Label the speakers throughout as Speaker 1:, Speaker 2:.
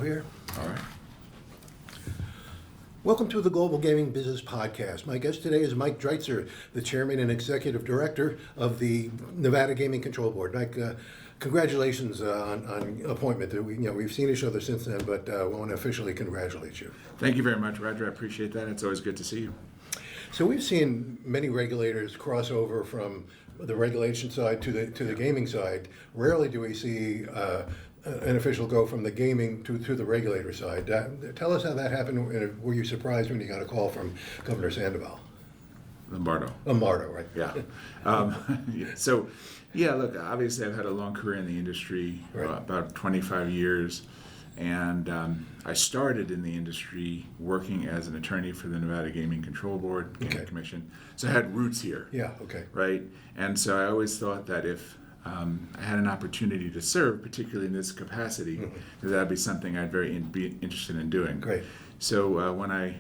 Speaker 1: here.
Speaker 2: All right.
Speaker 1: Welcome to the Global Gaming Business Podcast. My guest today is Mike Dreitzer, the Chairman and Executive Director of the Nevada Gaming Control Board. Mike, congratulations on appointment. We've seen each other since then, but we want to officially congratulate you.
Speaker 2: Thank you very much, Roger. I appreciate that. It's always good to see you.
Speaker 1: So we've seen many regulators cross over from the regulation side to the gaming side. Rarely do we see an official go from the gaming to the regulator side. Tell us how that happened. Were you surprised when you got a call from Governor Sandoval?
Speaker 2: Lombardo,
Speaker 1: right?
Speaker 2: Yeah. So, look, obviously I've had a long career in the industry,
Speaker 1: Right.
Speaker 2: About 25 years. And I started in the industry working as an attorney for the Nevada Gaming Control Board, Gaming Commission. So I had roots here.
Speaker 1: Yeah, okay.
Speaker 2: Right? And so I always thought that if I had an opportunity to serve, particularly in this capacity, that would be something I'd be interested in doing.
Speaker 1: Great.
Speaker 2: So when I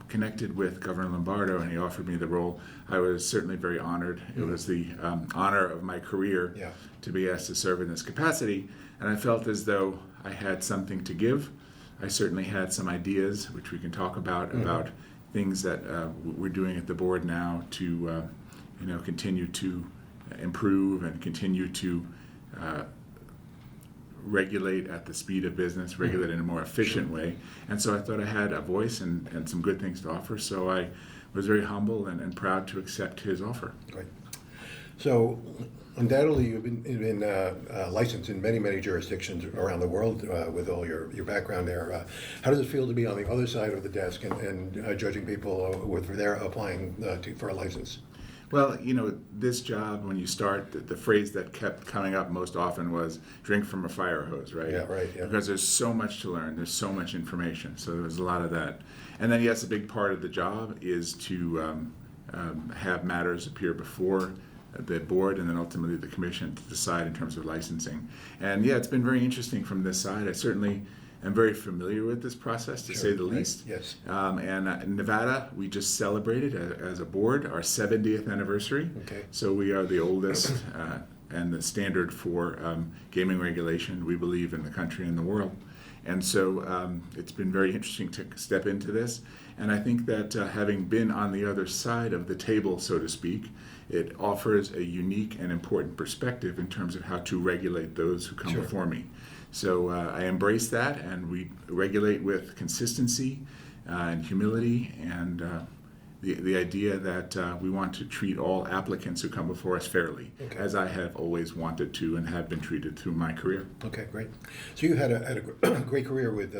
Speaker 2: connected with Governor Lombardo and he offered me the role, I was certainly very honored. It was the honor of my career to be asked to serve in this capacity. And I felt as though I had something to give. I certainly had some ideas, which we can talk about things that we're doing at the board now to continue to improve and continue to regulate at the speed of business, regulate in a more efficient way. And so I thought I had a voice and some good things to offer. So I was very humble and proud to accept his offer.
Speaker 1: Great. So undoubtedly you've been licensed in many jurisdictions around the world with all your background there. How does it feel to be on the other side of the desk and judging people with their applying for a license?
Speaker 2: Well, this job, when you start, the phrase that kept coming up most often was drink from a fire hose, right?
Speaker 1: Yeah, right. Yeah.
Speaker 2: Because there's so much to learn. There's so much information. So there's a lot of that. And then, yes, a big part of the job is to have matters appear before the board and then ultimately the commission to decide in terms of licensing. And, it's been very interesting from this side. I certainly am very familiar with this process, to say the least.
Speaker 1: Yes.
Speaker 2: And in Nevada, we just celebrated as a board our 70th anniversary.
Speaker 1: Okay.
Speaker 2: So we are the oldest and the standard for gaming regulation, we believe, in the country and the world. And so it's been very interesting to step into this. And I think that having been on the other side of the table, so to speak, it offers a unique and important perspective in terms of how to regulate those who come before me. So I embrace that, and we regulate with consistency and humility, and the idea that we want to treat all applicants who come before us fairly, as I have always wanted to and have been treated through my career.
Speaker 1: Okay, great. So you had a great career with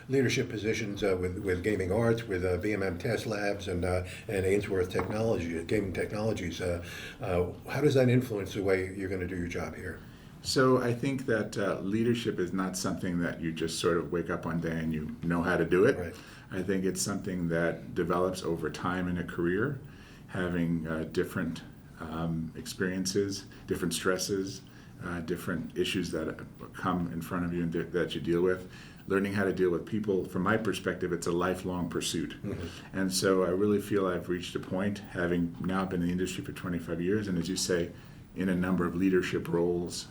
Speaker 1: leadership positions with Gaming Arts, with VMM Test Labs, and Ainsworth Gaming Technologies. How does that influence the way you're going to do your job here?
Speaker 2: So I think that leadership is not something that you just sort of wake up one day and you know how to do it.
Speaker 1: Right.
Speaker 2: I think it's something that develops over time in a career, having different experiences, different stresses, different issues that come in front of you and that you deal with. Learning how to deal with people, from my perspective, it's a lifelong pursuit. And so I really feel I've reached a point, having now been in the industry for 25 years, and as you say, in a number of leadership roles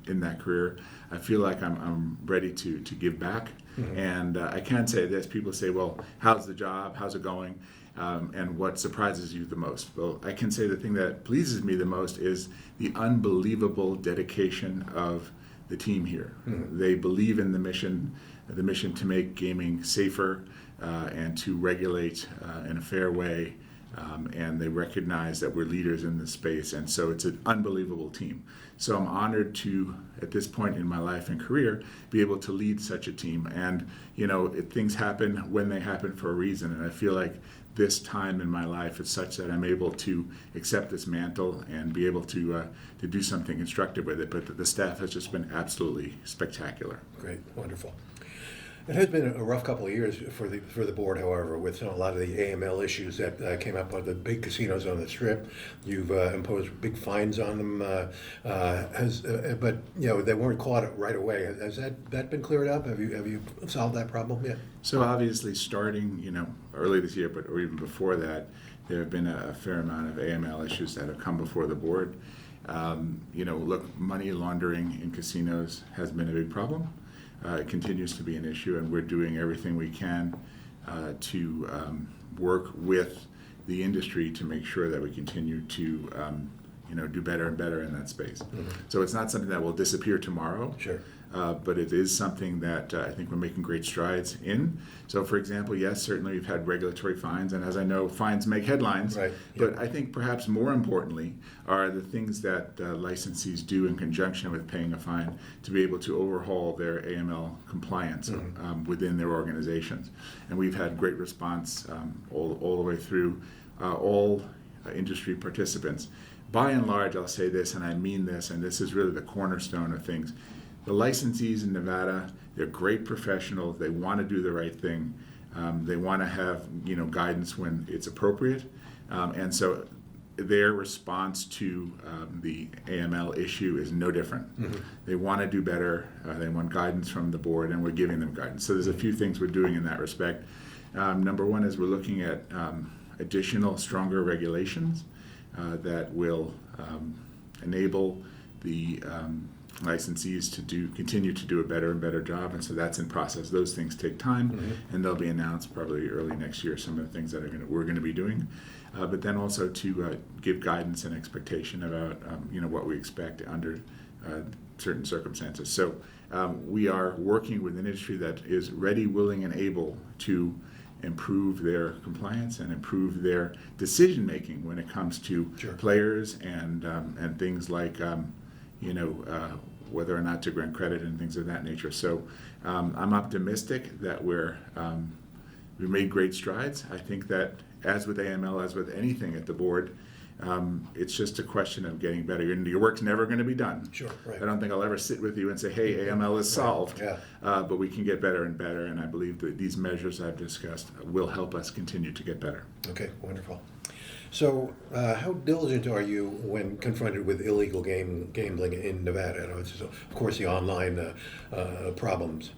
Speaker 2: in that career, I feel like I'm ready to give back. And I can say this, people say, well, how's the job, how's it going, and what surprises you the most? Well, I can say the thing that pleases me the most is the unbelievable dedication of the team here. They believe in the mission to make gaming safer and to regulate in a fair way. And they recognize that we're leaders in this space, and so it's an unbelievable team. So I'm honored to, at this point in my life and career, be able to lead such a team. And things happen when they happen for a reason, and I feel like this time in my life is such that I'm able to accept this mantle and be able to do something constructive with it. But the staff has just been absolutely spectacular.
Speaker 1: Great, wonderful. It has been a rough couple of years for the board, however, with a lot of the AML issues that came up with the big casinos on the Strip. You've imposed big fines on them, but they weren't caught right away. Has that been cleared up? Have you solved that problem yet?
Speaker 2: So obviously, starting early this year, or even before that, there have been a fair amount of AML issues that have come before the board. Look, money laundering in casinos has been a big problem. it continues to be an issue, and we're doing everything we can to work with the industry to make sure that we continue to do better and better in that space. So it's not something that will disappear tomorrow.
Speaker 1: Sure.
Speaker 2: But it is something that I think we're making great strides in. So, for example, yes, certainly we've had regulatory fines, and as I know, fines make headlines.
Speaker 1: Right.
Speaker 2: But I think perhaps more importantly are the things that licensees do in conjunction with paying a fine to be able to overhaul their AML compliance within their organizations. And we've had great response all the way through all industry participants. By and large, I'll say this, and I mean this, and this is really the cornerstone of things. The licensees in Nevada, they're great professionals. They want to do the right thing. They want to have guidance when it's appropriate, and so their response to the AML issue is no different. They want to do better. They want guidance from the board, and we're giving them guidance. So there's a few things we're doing in that respect. Number one is we're looking at additional, stronger regulations that will enable the licensees to continue to do a better and better job, and so that's in process. Those things take time, and they'll be announced probably early next year. Some of the things that we're going to be doing, but then also to give guidance and expectation about what we expect under certain circumstances. So we are working with an industry that is ready, willing, and able to improve their compliance and improve their decision making when it comes to players and things like whether or not to grant credit and things of that nature. So I'm optimistic that we've made great strides. I think that as with AML, as with anything at the board, it's just a question of getting better. Your work's never going to be done.
Speaker 1: Sure, right.
Speaker 2: I don't think I'll ever sit with you and say, hey, AML is solved.
Speaker 1: Yeah.
Speaker 2: But we can get better and better, and I believe that these measures I've discussed will help us continue to get better.
Speaker 1: Okay, wonderful. So, how diligent are you when confronted with illegal gambling in Nevada? And of course, the online problems.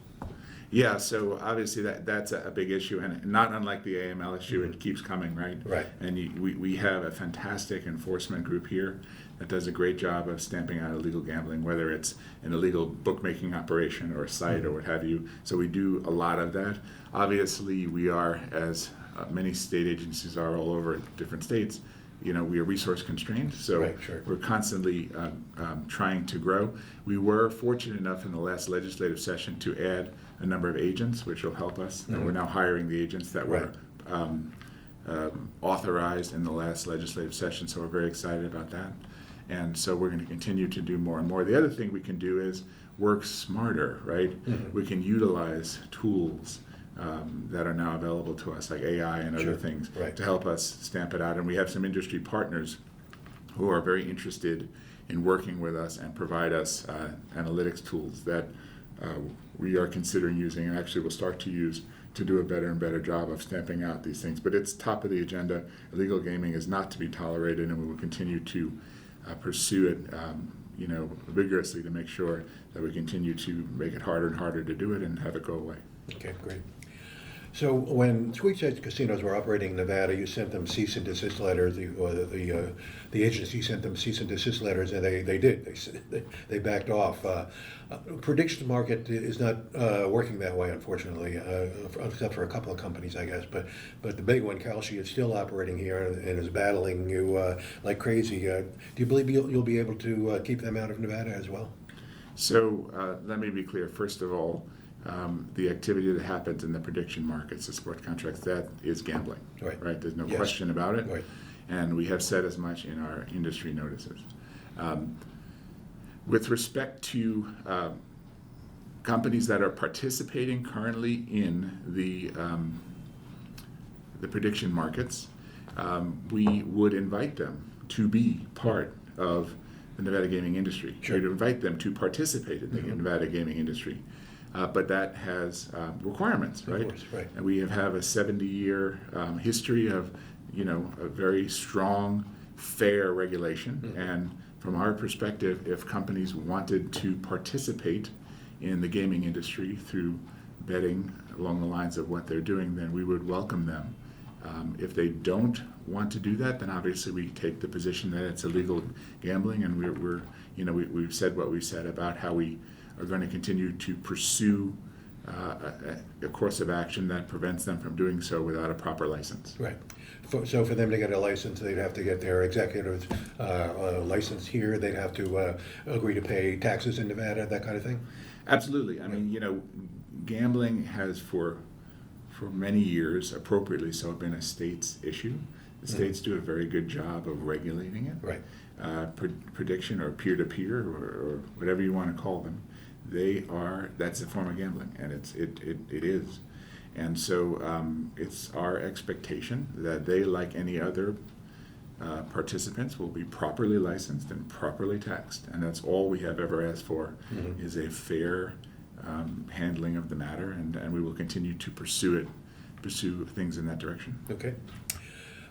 Speaker 2: Yeah, so obviously that's a big issue, and not unlike the AML issue, it keeps coming, right?
Speaker 1: Right.
Speaker 2: And we have a fantastic enforcement group here that does a great job of stamping out illegal gambling, whether it's an illegal bookmaking operation or a site or what have you. So we do a lot of that. Obviously, we are, as many state agencies are all over different states, we are resource constrained, so we're constantly trying to grow. We were fortunate enough in the last legislative session to add a number of agents, which will help us. And we're now hiring the agents that were authorized in the last legislative session, so we're very excited about that. And so we're going to continue to do more and more. The other thing we can do is work smarter, right? We can utilize tools that are now available to us, like AI and other things, to help us stamp it out. And we have some industry partners who are very interested in working with us and provide us analytics tools that we are considering using and actually will start to use to do a better and better job of stamping out these things. But it's top of the agenda. Illegal gaming is not to be tolerated, and we will continue to pursue it vigorously to make sure that we continue to make it harder and harder to do it and have it go away.
Speaker 1: Okay, great. So when Squeaks Edge casinos were operating in Nevada, you sent them cease and desist letters. The agency sent them cease and desist letters, and they did. They backed off. Prediction market is not working that way, unfortunately, except for a couple of companies, I guess. But the big one, Kalshi, is still operating here and is battling you like crazy. Do you believe you'll be able to keep them out of Nevada as well?
Speaker 2: So let me be clear. First of all, the activity that happens in the prediction markets, the sport contracts, that is gambling, right? There's no question about it, and we have said as much in our industry notices. With respect to companies that are participating currently in the prediction markets, we would invite them to be part of the Nevada gaming industry. We'd invite them to participate in the Nevada gaming industry. But that has requirements, right? Of course, right. And we have a 70-year history of, a very strong, fair regulation. And from our perspective, if companies wanted to participate in the gaming industry through betting along the lines of what they're doing, then we would welcome them. If they don't want to do that, then obviously we take the position that it's illegal gambling, and we've said what we said about how we are going to continue to pursue a course of action that prevents them from doing so without a proper license.
Speaker 1: Right. So for them to get a license, they'd have to get their executives licensed here. They'd have to agree to pay taxes in Nevada, that kind of thing.
Speaker 2: Absolutely. I mean, gambling has for many years, appropriately so, been a state's issue. The states do a very good job of regulating it.
Speaker 1: Right.
Speaker 2: Prediction or peer-to-peer or whatever you want to call them, that's a form of gambling, and it is. And so it's our expectation that they, like any other participants, will be properly licensed and properly taxed. And that's all we have ever asked for, is a fair handling of the matter, and we will continue to pursue things in that direction.
Speaker 1: Okay.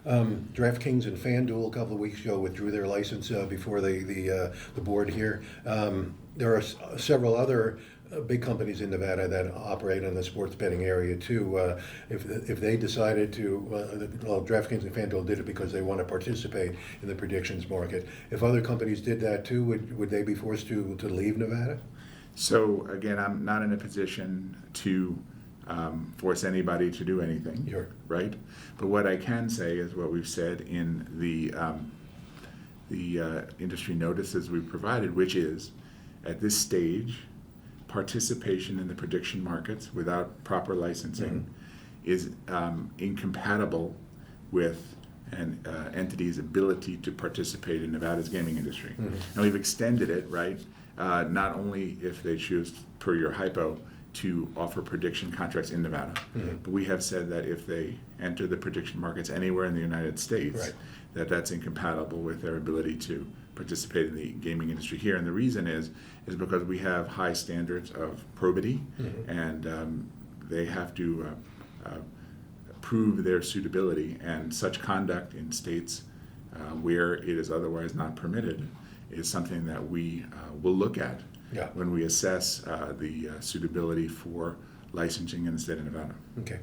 Speaker 1: DraftKings and FanDuel a couple of weeks ago withdrew their license before the board here. There are several other big companies in Nevada that operate in the sports betting area too. If they decided to, DraftKings and FanDuel did it because they want to participate in the predictions market. If other companies did that too, would they be forced to leave Nevada?
Speaker 2: So again, I'm not in a position to force anybody to do anything,
Speaker 1: Sure.
Speaker 2: right? But what I can say is what we've said in the industry notices we've provided, which is, at this stage, participation in the prediction markets without proper licensing is incompatible with an entity's ability to participate in Nevada's gaming industry. And we've extended it, right? Not only if they choose, per your hypo, to offer prediction contracts in Nevada, but we have said that if they enter the prediction markets anywhere in the United States,
Speaker 1: right,
Speaker 2: that's incompatible with their ability to participate in the gaming industry here. And the reason is because we have high standards of probity, and they have to prove their suitability, and such conduct in states where it is otherwise not permitted is something that we will look at when we assess the suitability for licensing in the state of Nevada.
Speaker 1: Okay.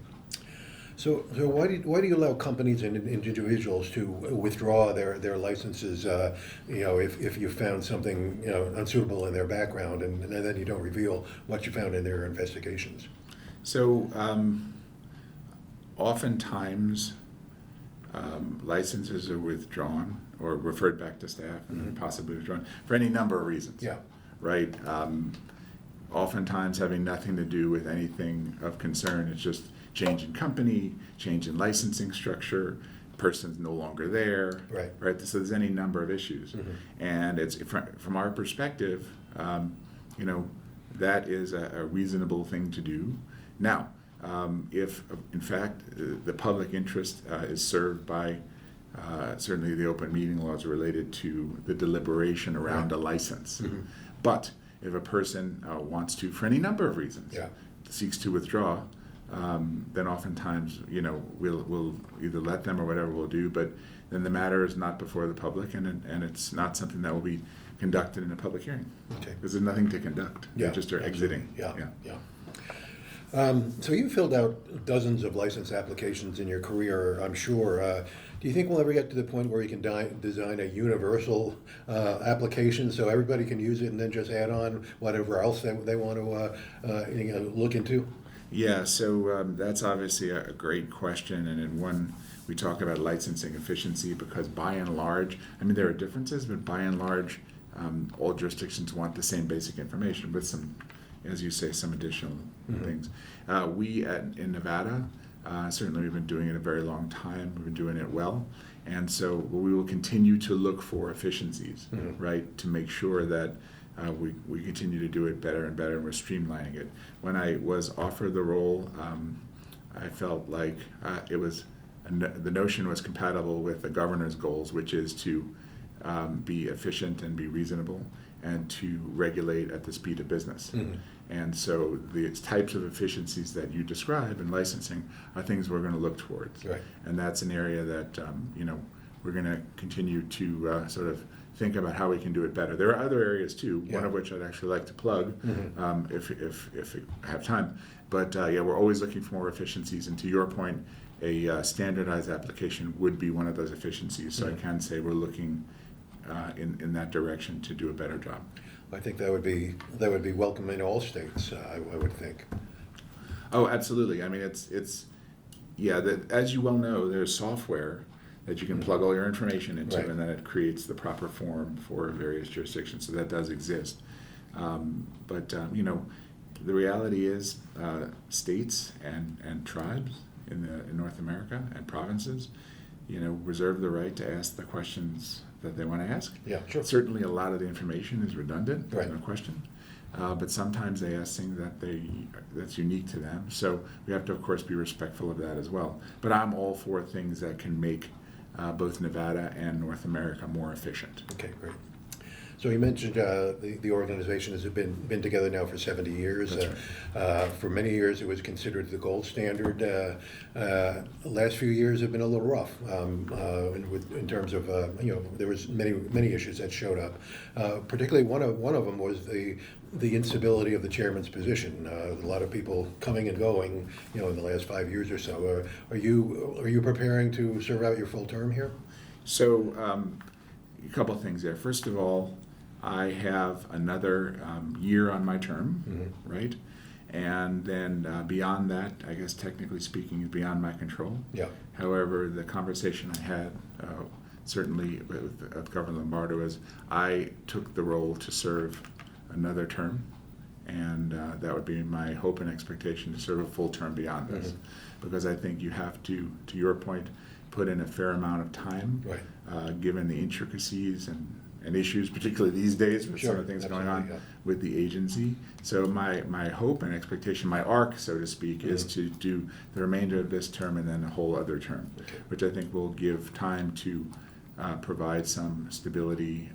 Speaker 1: So why do you allow companies and individuals to withdraw their licenses? If you found something unsuitable in their background, and then you don't reveal what you found in their investigations.
Speaker 2: So oftentimes licenses are withdrawn or referred back to staff, and possibly withdrawn for any number of reasons.
Speaker 1: Yeah.
Speaker 2: Right. Oftentimes having nothing to do with anything of concern. It's just change in company, change in licensing structure, person's no longer there.
Speaker 1: Right.
Speaker 2: Right. So there's any number of issues, and it's from our perspective, that is a reasonable thing to do. Now, if in fact the public interest is served by certainly the open meeting laws related to the deliberation around a license, but if a person wants to, for any number of reasons, seeks to withdraw, then oftentimes, we'll either let them or whatever we'll do, but then the matter is not before the public, and it's not something that will be conducted in a public hearing.
Speaker 1: Okay.
Speaker 2: Because there's nothing to conduct.
Speaker 1: Yeah,
Speaker 2: They just are exiting.
Speaker 1: Yeah. So you filled out dozens of license applications in your career, I'm sure. Do you think we'll ever get to the point where you can design a universal application so everybody can use it and then just add on whatever else they want to look into?
Speaker 2: Yeah, so that's obviously a great question, and in one we talk about licensing efficiency, because by and large, there are differences, but by and large, all jurisdictions want the same basic information with some, as you say, some additional things. We in Nevada, certainly we've been doing it a very long time. We've been doing it well. And so we will continue to look for efficiencies, right, to make sure that we continue to do it better and better, and we're streamlining it. When I was offered the role, I felt like the notion was compatible with the governor's goals, which is to be efficient and be reasonable, and to regulate at the speed of business. And so the types of efficiencies that you describe in licensing are things we're going to look towards.
Speaker 1: Right. And
Speaker 2: that's an area that we're going to continue to sort of think about how we can do it better. There are other areas too, one of which I'd actually like to plug if I have time. But we're always looking for more efficiencies. And to your point, a standardized application would be one of those efficiencies. So I can say we're looking in that direction to do a better job.
Speaker 1: I think that would be welcome in all states. I would think.
Speaker 2: Oh, absolutely. I mean, yeah. As you well know, there's software that you can plug all your information into,
Speaker 1: Right.
Speaker 2: and then it creates the proper form for various jurisdictions. So that does exist. But the reality is, states and tribes in North America and provinces, reserve the right to ask the questions that they want to ask.
Speaker 1: Yeah, sure.
Speaker 2: Certainly, a lot of the information is redundant. There's
Speaker 1: Right.
Speaker 2: no question. But sometimes they ask things that's unique to them. So we have to, of course, be respectful of that as well. But I'm all for things that can make both Nevada and North America more efficient.
Speaker 1: Okay, great. So you mentioned the organization has been together now for 70 years.
Speaker 2: That's
Speaker 1: For many years, it was considered the gold standard. The last few years have been a little rough in terms of there was many issues that showed up. Particularly one of them was the instability of the chairman's position. A lot of people coming and going, in the last 5 years or so. Are you preparing to serve out your full term here?
Speaker 2: So a couple of things there. First of all, I have another year on my term,
Speaker 1: Mm-hmm.
Speaker 2: right? And then beyond that, I guess technically speaking, is beyond my control.
Speaker 1: Yeah.
Speaker 2: However, the conversation I had certainly with Governor Lombardo is I took the role to serve another term, and that would be my hope and expectation to serve a full term beyond this, because I think you have to your point, put in a fair amount of time,
Speaker 1: Right.
Speaker 2: Given the intricacies and issues, particularly these days with
Speaker 1: Sure,
Speaker 2: some of the things going on
Speaker 1: absolutely, yeah.
Speaker 2: with the agency. So my hope and expectation, my arc, so to speak, is to do the remainder of this term and then a whole other term,
Speaker 1: Okay.
Speaker 2: which I think will give time to provide some stability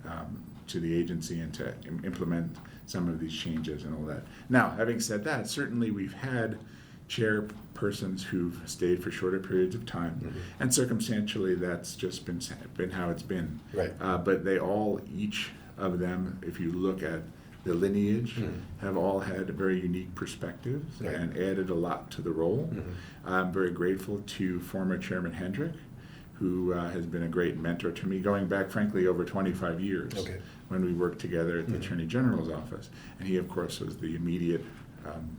Speaker 2: to the agency and to implement some of these changes and all that. Now, having said that, certainly we've had chairpersons who've stayed for shorter periods of time, and circumstantially that's just been how it's been.
Speaker 1: Right.
Speaker 2: But each of them, if you look at the lineage, have all had very unique perspectives
Speaker 1: Right.
Speaker 2: and added a lot to the role. I'm very grateful to former Chairman Hendrick, who has been a great mentor to me, going back, frankly, over 25 years
Speaker 1: Okay.
Speaker 2: when we worked together at the Attorney General's office. And he, of course, was the immediate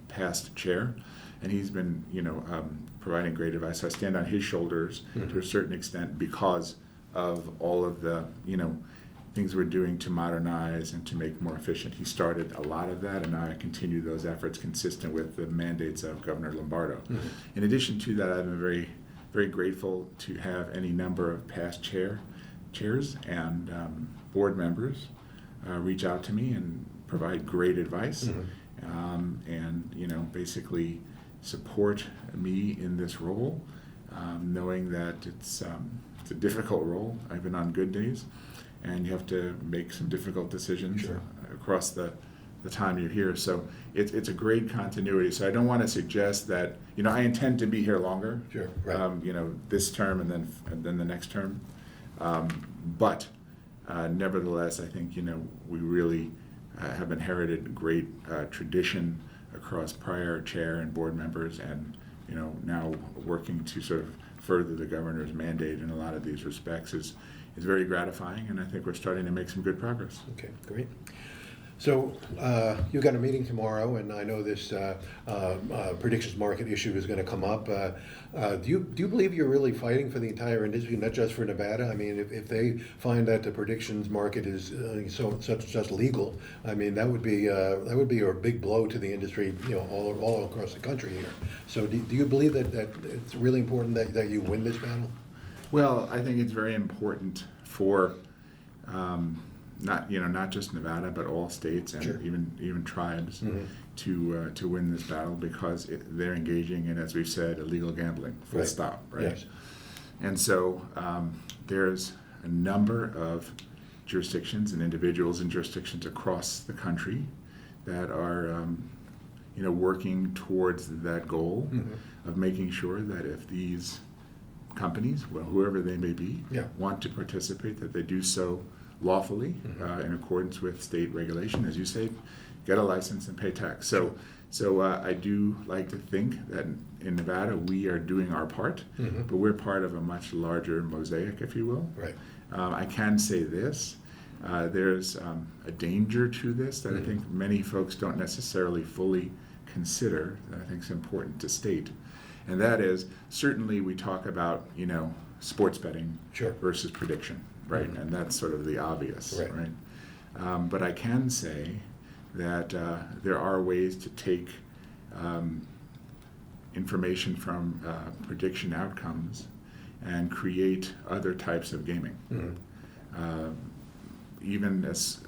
Speaker 2: past chair. And he's been, providing great advice. I stand on his shoulders to a certain extent because of all of the, things we're doing to modernize and to make more efficient. He started a lot of that, and now I continue those efforts consistent with the mandates of Governor Lombardo. In addition to that, I've been very, very grateful to have any number of past chairs and board members reach out to me and provide great advice, and basically support me in this role, knowing that it's a difficult role. I've been on good days, and you have to make some difficult decisions
Speaker 1: Sure.
Speaker 2: across the time you're here. So it's a great continuity. So I don't want to suggest that I intend to be here longer.
Speaker 1: Sure, right.
Speaker 2: This term and then the next term. But nevertheless, I think we really have inherited great tradition across prior chair and board members, and now working to sort of further the governor's mandate in a lot of these respects is very gratifying, and I think we're starting to make some good progress.
Speaker 1: Okay, great. So you've got a meeting tomorrow, and I know this predictions market issue is going to come up. Do you believe you're really fighting for the entire industry, not just for Nevada? I mean, if they find that the predictions market is such legal, I mean that would be a big blow to the industry, all across the country here. So do you believe that it's really important that you win this battle?
Speaker 2: Well, I think it's very important for not just Nevada, but all states and
Speaker 1: Sure.
Speaker 2: even tribes to win this battle, because they're engaging in, as we've said, illegal gambling. Full
Speaker 1: Right.
Speaker 2: stop. Right.
Speaker 1: Yes.
Speaker 2: And so there's a number of jurisdictions and individuals in jurisdictions across the country that are working towards that goal of making sure that if these companies, well, whoever they may be,
Speaker 1: Yeah.
Speaker 2: want to participate, that they do so lawfully in accordance with state regulation. As you say, get a license and pay tax. So I do like to think that in Nevada we are doing our part, but we're part of a much larger mosaic, if you will.
Speaker 1: Right.
Speaker 2: I can say this. There's a danger to this that I think many folks don't necessarily fully consider, that I think is important to state. And that is, certainly we talk about, sports betting
Speaker 1: Sure.
Speaker 2: versus prediction, right? And that's sort of the obvious,
Speaker 1: Right.
Speaker 2: right? But I can say that there are ways to take information from prediction outcomes and create other types of gaming. Even as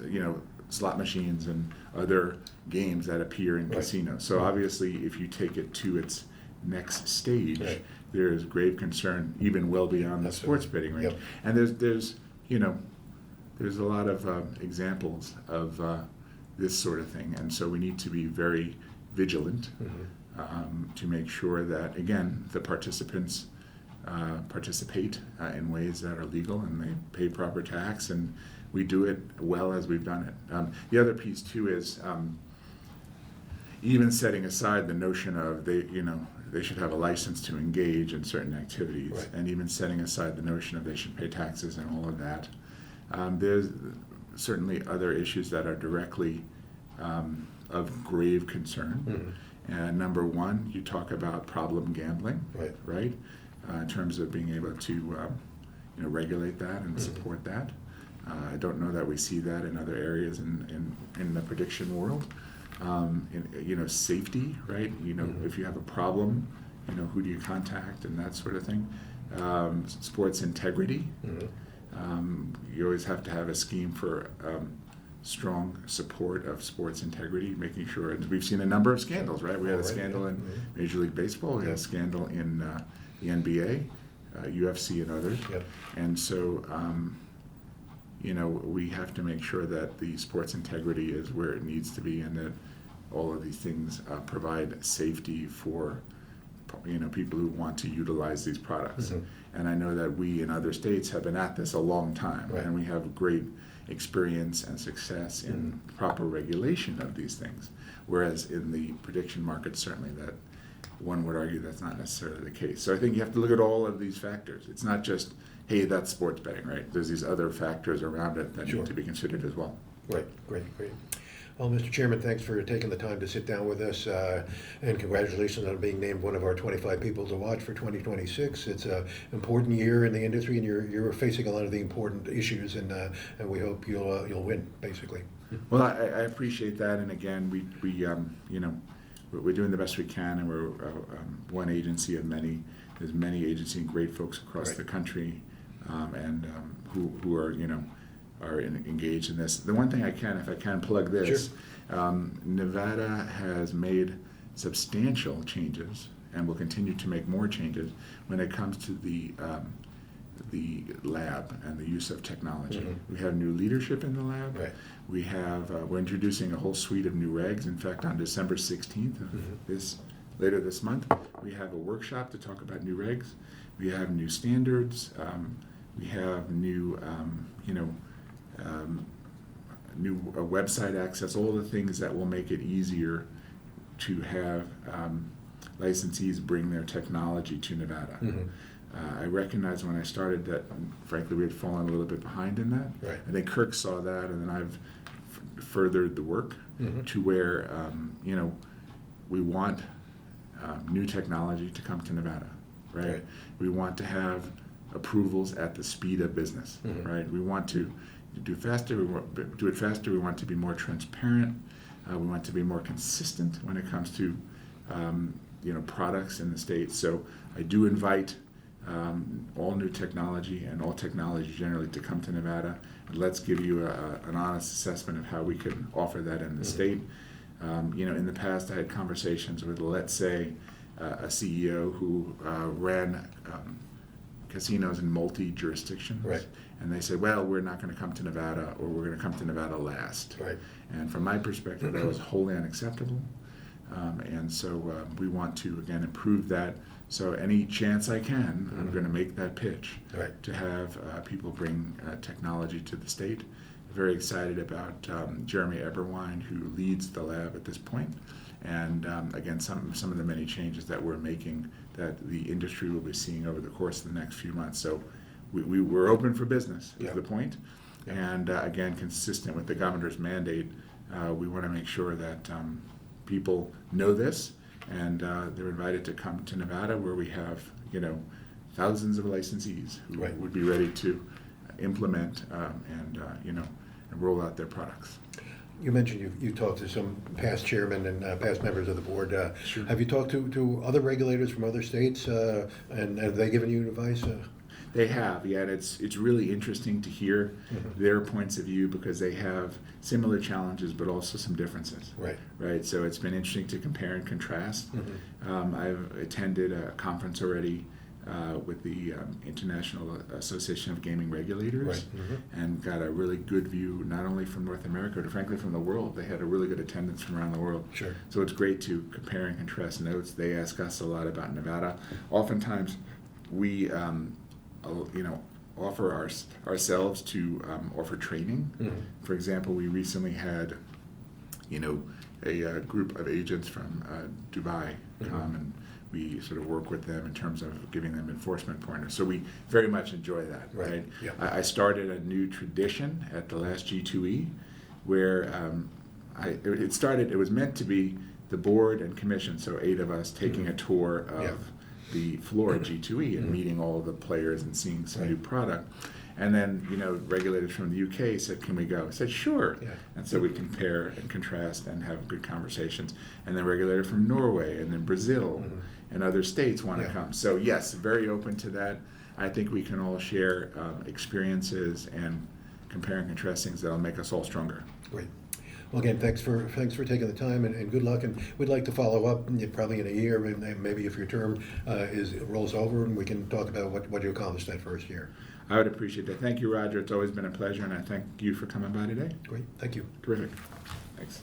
Speaker 2: slot machines and other games that appear in
Speaker 1: Right.
Speaker 2: casinos. So obviously, if you take it to its next stage,
Speaker 1: Right.
Speaker 2: there is grave concern, even well beyond the
Speaker 1: Absolutely.
Speaker 2: sports betting range.
Speaker 1: Yep.
Speaker 2: And there's a lot of examples of this sort of thing, and so we need to be very vigilant to make sure that, again, the participants participate in ways that are legal and they pay proper tax, and we do it well as we've done it. The other piece too is even setting aside the notion of they should have a license to engage in certain activities,
Speaker 1: Right.
Speaker 2: and even setting aside the notion of they should pay taxes and all of that. There's certainly other issues that are directly of grave concern. And number one, you talk about problem gambling,
Speaker 1: Right.
Speaker 2: In terms of being able to regulate that and support that. I don't know that we see that in other areas in the prediction world. Safety, right? If you have a problem, who do you contact and that sort of thing. Sports integrity. You always have to have a scheme for strong support of sports integrity, making sure. And we've seen a number of scandals, right? We had a scandal in Major League Baseball. We had a scandal in the NBA, UFC, and others.
Speaker 1: Yep.
Speaker 2: And so, we have to make sure that the sports integrity is where it needs to be, and that all of these things provide safety for people who want to utilize these products. And I know that we in other states have been at this a long time,
Speaker 1: Right.
Speaker 2: and we have great experience and success in proper regulation of these things. Whereas in the prediction market, certainly that one would argue that's not necessarily the case. So I think you have to look at all of these factors. It's not just, hey, that's sports betting, right? There's these other factors around it that
Speaker 1: Sure.
Speaker 2: need to be considered as well.
Speaker 1: Right, great. Well, Mr. Chairman, thanks for taking the time to sit down with us, and congratulations on being named one of our 25 people to watch for 2026. It's an important year in the industry, and you're facing a lot of the important issues, and we hope you'll win, basically.
Speaker 2: Well, I appreciate that, and again, we're doing the best we can, and we're one agency of many. There's many agencies and great folks across
Speaker 1: Right.
Speaker 2: the country, and who are engaged in this. The one thing if I can plug this, Nevada has made substantial changes and will continue to make more changes when it comes to the lab and the use of technology. We have new leadership in the lab.
Speaker 1: Right.
Speaker 2: We have we're introducing a whole suite of new regs. In fact, on December 16th of later this month, we have a workshop to talk about new regs. We have new standards. We have new new website access, all the things that will make it easier to have licensees bring their technology to Nevada. I recognized when I started that, frankly, we had fallen a little bit behind in that.
Speaker 1: Right.
Speaker 2: I think Kirk saw that, and then I've furthered the work to where, we want new technology to come to Nevada, right?
Speaker 1: Right.
Speaker 2: We want to have approvals at the speed of business, right? We want to do faster. We want to do it faster. We want to be more transparent. We want to be more consistent when it comes to products in the state. So I do invite all new technology and all technology generally to come to Nevada, and let's give you an honest assessment of how we can offer that in the state. In the past, I had conversations with, let's say, a CEO who ran casinos in multi-jurisdictions.
Speaker 1: Right.
Speaker 2: And they said, well, we're not going to come to Nevada, or we're going to come to Nevada last.
Speaker 1: Right.
Speaker 2: And from my perspective, that was wholly unacceptable. And so we want to, again, improve that. So any chance I can, I'm going to make that pitch
Speaker 1: Right.
Speaker 2: to have people bring technology to the state. Very excited about Jeremy Eberwein, who leads the lab at this point. And again, some of the many changes that we're making that the industry will be seeing over the course of the next few months. So we're open for business, is
Speaker 1: Yeah.
Speaker 2: the point. And again, consistent with the governor's mandate, we want to make sure that people know this, and they're invited to come to Nevada, where we have, thousands of licensees who
Speaker 1: Right.
Speaker 2: would be ready to implement and roll out their products.
Speaker 1: You mentioned you talked to some past chairmen and past members of the board.
Speaker 2: Sure.
Speaker 1: Have you talked to other regulators from other states, and have they given you advice?
Speaker 2: They have, yeah, and it's really interesting to hear their points of view, because they have similar challenges but also some differences.
Speaker 1: Right.
Speaker 2: So it's been interesting to compare and contrast. I've attended a conference already with the International Association of Gaming Regulators,
Speaker 1: Right.
Speaker 2: and got a really good view, not only from North America, but frankly from the world. They had a really good attendance from around the world.
Speaker 1: Sure.
Speaker 2: So it's great to compare and contrast notes. They ask us a lot about Nevada. Oftentimes, we offer ourselves to offer training. For example, we recently had, a group of agents from Dubai come, and we sort of work with them in terms of giving them enforcement pointers. So we very much enjoy that, right?
Speaker 1: Yeah.
Speaker 2: I started a new tradition at the last G2E, where it was meant to be the board and commission, so 8 of us taking a tour of
Speaker 1: Yeah.
Speaker 2: the floor at G2E and meeting all of the players and seeing some new product. And then, regulators from the UK said, "Can we go?" I said, "Sure."
Speaker 1: Yeah.
Speaker 2: And so we compare and contrast and have good conversations. And then regulators from Norway and then Brazil and other states want to
Speaker 1: Yeah.
Speaker 2: come. So yes, very open to that. I think we can all share experiences and compare and contrast things that'll make us all stronger.
Speaker 1: Great. Well, again, thanks for taking the time, and good luck. And we'd like to follow up probably in a year, maybe if your term rolls over, and we can talk about what you accomplished that first year.
Speaker 2: I would appreciate that. Thank you, Roger. It's always been a pleasure, and I thank you for coming by today.
Speaker 1: Great. Thank you.
Speaker 2: Terrific. Thanks.